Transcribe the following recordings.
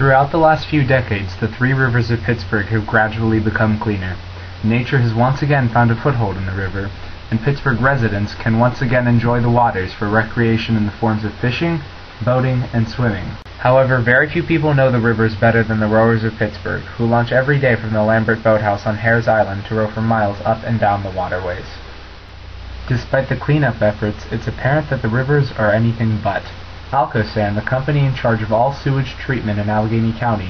Throughout the last few decades, the three rivers of Pittsburgh have gradually become cleaner. Nature has once again found a foothold in the river, and Pittsburgh residents can once again enjoy the waters for recreation in the forms of fishing, boating, and swimming. However, very few people know the rivers better than the rowers of Pittsburgh, who launch every day from the Lambert Boathouse on Herr's Island to row for miles up and down the waterways. Despite the cleanup efforts, it's apparent that the rivers are anything but. Alcosan, the company in charge of all sewage treatment in Allegheny County,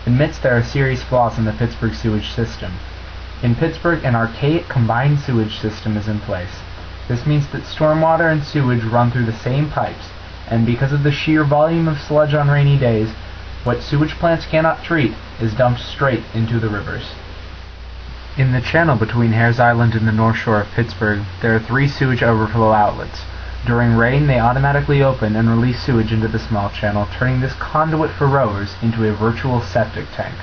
admits there are serious flaws in the Pittsburgh sewage system. In Pittsburgh, an archaic combined sewage system is in place. This means that stormwater and sewage run through the same pipes, and because of the sheer volume of sludge on rainy days, what sewage plants cannot treat is dumped straight into the rivers. In the channel between Herr's Island and the North Shore of Pittsburgh, there are 3 sewage overflow outlets. During rain, they automatically open and release sewage into the small channel, turning this conduit for rowers into a virtual septic tank.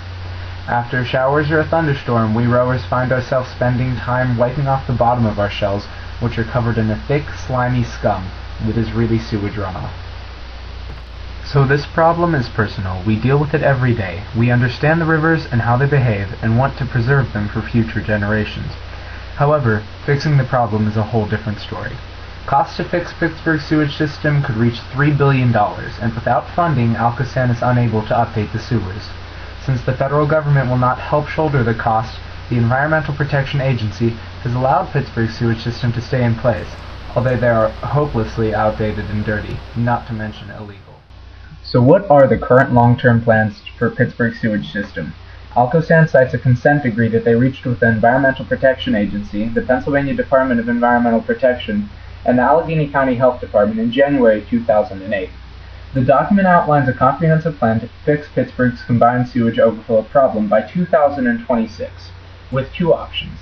After showers or a thunderstorm, we rowers find ourselves spending time wiping off the bottom of our shells, which are covered in a thick, slimy scum that is really sewage runoff. So this problem is personal. We deal with it every day. We understand the rivers and how they behave and want to preserve them for future generations. However, fixing the problem is a whole different story. Costs to fix Pittsburgh's sewage system could reach $3 billion, and without funding, Alcosan is unable to update the sewers. Since the federal government will not help shoulder the cost, the Environmental Protection Agency has allowed Pittsburgh's sewage system to stay in place, although they are hopelessly outdated and dirty, not to mention illegal. So what are the current long-term plans for Pittsburgh's sewage system? Alcosan cites a consent decree that they reached with the Environmental Protection Agency, the Pennsylvania Department of Environmental Protection, and the Allegheny County Health Department in January 2008. The document outlines a comprehensive plan to fix Pittsburgh's combined sewage overflow problem by 2026, with 2 options.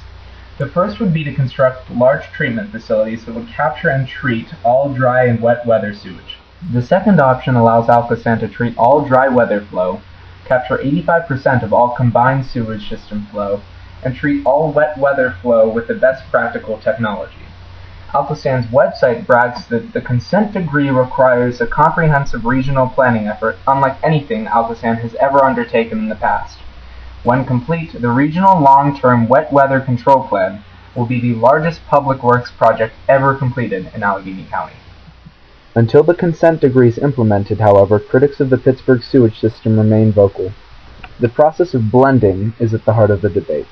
The first would be to construct large treatment facilities that would capture and treat all dry and wet weather sewage. The second option allows Alcosan to treat all dry weather flow, capture 85% of all combined sewage system flow, and treat all wet weather flow with the best practical technology. Alcosan's website brags that the consent decree requires a comprehensive regional planning effort unlike anything Alcosan has ever undertaken in the past. When complete, the Regional Long-Term Wet Weather Control Plan will be the largest public works project ever completed in Allegheny County. Until the consent decree is implemented, however, critics of the Pittsburgh sewage system remain vocal. The process of blending is at the heart of the debate.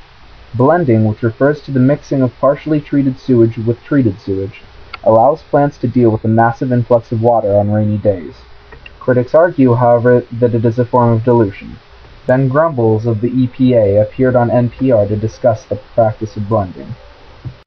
Blending, which refers to the mixing of partially treated sewage with treated sewage, allows plants to deal with the massive influx of water on rainy days. Critics argue, however, that it is a form of dilution. Ben Grumbles of the EPA appeared on NPR to discuss the practice of blending.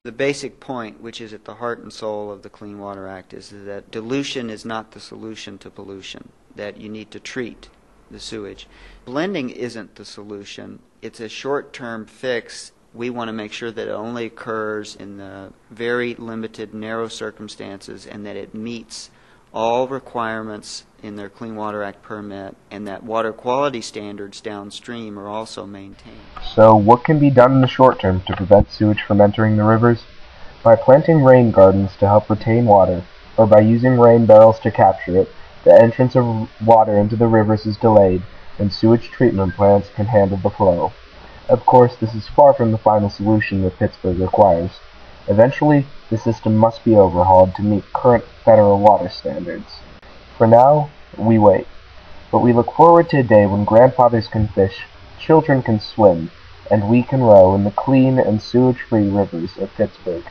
The basic point, which is at the heart and soul of the Clean Water Act, is that dilution is not the solution to pollution, that you need to treat the sewage. Blending isn't the solution. It's a short-term fix. We want to make sure that it only occurs in the very limited, narrow circumstances and that it meets all requirements in their Clean Water Act permit and that water quality standards downstream are also maintained. So what can be done in the short term to prevent sewage from entering the rivers? By planting rain gardens to help retain water, or by using rain barrels to capture it, the entrance of water into the rivers is delayed and sewage treatment plants can handle the flow. Of course, this is far from the final solution that Pittsburgh requires. Eventually, the system must be overhauled to meet current federal water standards. For now, we wait. But we look forward to a day when grandfathers can fish, children can swim, and we can row in the clean and sewage-free rivers of Pittsburgh.